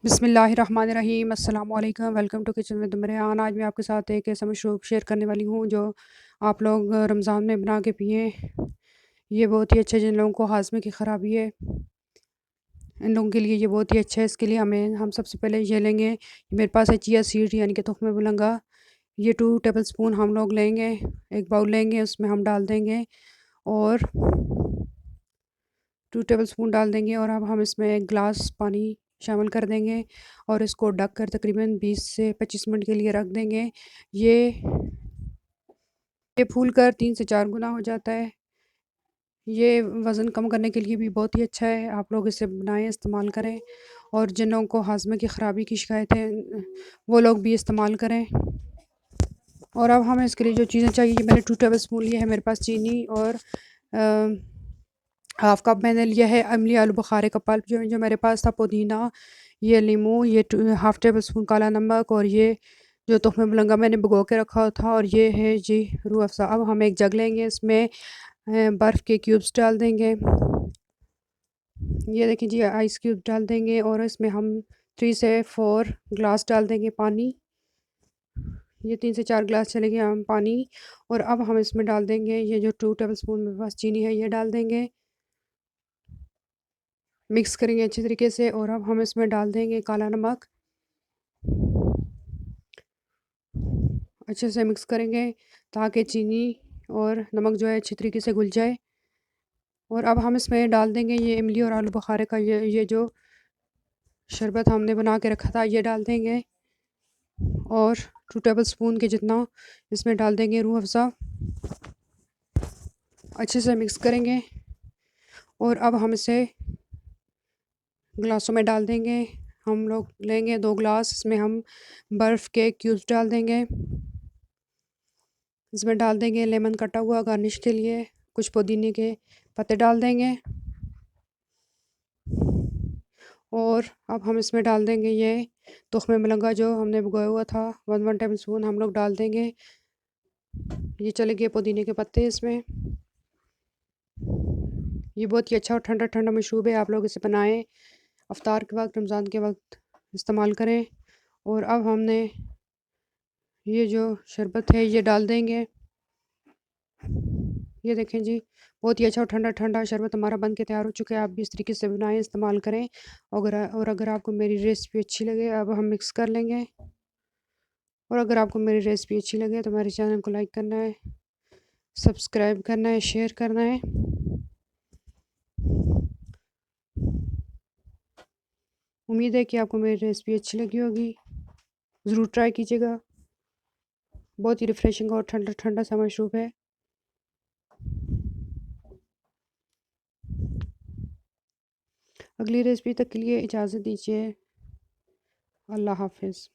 बिस्मिल्लाहिर्रहमानिर्रहीम अस्सलाम वालेकुम welcome to kitchen with Mariyan. आज मैं आपके साथ एक ऐसा मशरूब शेयर करने वाली हूँ जो आप लोग रमज़ान में बना के पिए। ये बहुत ही अच्छा है जिन लोगों को हाजमे की ख़राबी है, इन लोगों के लिए ये बहुत ही अच्छा है। इसके लिए हम सबसे पहले ये लेंगे, मेरे पास है चिया सीड यानी कि तुख्मे बुलंगा। ये 2 टेबल स्पून हम लोग लेंगे, एक बाउल लेंगे, उसमें हम डाल देंगे और 2 टेबल स्पून डाल देंगे और अब हम इसमें 1 गिलास पानी शामिल कर देंगे और इसको ढक कर तकरीबन 20 से 25 मिनट के लिए रख देंगे। ये ये फूल कर 3 से 4 गुना हो जाता है। ये वज़न कम करने के लिए भी बहुत ही अच्छा है। आप लोग इसे बनाएँ, इस्तेमाल करें और जिन लोगों को हाज़मे की ख़राबी की शिकायत है वो लोग भी इस्तेमाल करें। और अब हमें इसके लिए जो चीज़ें चाहिए, ये मैंने 2 टेबल स्पून लिए है मेरे पास चीनी और हाफ़ कप मैंने लिया है इमली आलू बुखारे का पल्प जो मेरे पास था, पुदीना, ये नींबू, ये हाफ़ टेबल स्पून काला नमक और ये जो तुख्मे बुलंगा मैंने भिगो के रखा था और ये है जी रूह अफ़ज़ा। अब हम एक जग लेंगे, इसमें बर्फ़ के क्यूब्स डाल देंगे। ये देखिए जी आइस क्यूब डाल देंगे और इसमें हम 3 से 4 ग्लास डाल देंगे पानी। ये 3 से 4 ग्लास चलेंगे हम पानी और अब हम इसमें डाल देंगे ये जो 2 टेबल स्पून मेरे पास चीनी है, ये डाल देंगे। मिक्स करेंगे अच्छी तरीके से और अब हम इसमें डाल देंगे काला नमक। अच्छे से मिक्स करेंगे ताकि चीनी और नमक जो है अच्छी तरीके से घुल जाए। और अब हम इसमें डाल देंगे ये इमली और आलू बुखारे का ये जो शरबत हमने बना के रखा था, ये डाल देंगे और 2 टेबल स्पून के जितना इसमें डाल देंगे रूह अफ़ज़ा। अच्छे से मिक्स करेंगे और अब हम इसे ग्लासों में डाल देंगे। हम लोग लेंगे 2 ग्लास, इसमें हम बर्फ़ के क्यूब्स डाल देंगे। इसमें डाल देंगे लेमन कटा हुआ गार्निश के लिए, कुछ पुदीने के पत्ते डाल देंगे और अब हम इसमें डाल देंगे ये तुख्मे बुलंगा जो हमने भिगोया हुआ था, 1 टेबल स्पून हम लोग डाल देंगे। ये चले गए पुदीने के पत्ते इसमें। ये बहुत ही अच्छा और ठंडा-ठंडा मशरूब है, आप लोग इसे बनाएँ, इफ्तार के वक़्त, रमज़ान के वक़्त इस्तेमाल करें। और अब हमने ये जो शरबत है ये डाल देंगे। ये देखें जी, बहुत ही अच्छा और ठंडा-ठंडा शरबत हमारा बन के तैयार हो चुका है। आप भी इस तरीके से बनाएँ, इस्तेमाल करें। अगर आपको मेरी रेसिपी अच्छी लगे, अब हम मिक्स कर लेंगे। और अगर आपको मेरी रेसिपी अच्छी लगे तो मेरे चैनल को लाइक करना है, सब्सक्राइब करना है, शेयर करना है। उम्मीद है कि आपको मेरी रेसिपी अच्छी लगी होगी। ज़रूर ट्राई कीजिएगा। बहुत ही रिफ्रेशिंग और ठंडा-ठंडा सा मशरूब है। अगली रेसिपी तक के लिए इजाज़त दीजिए। अल्लाह हाफ़िज़।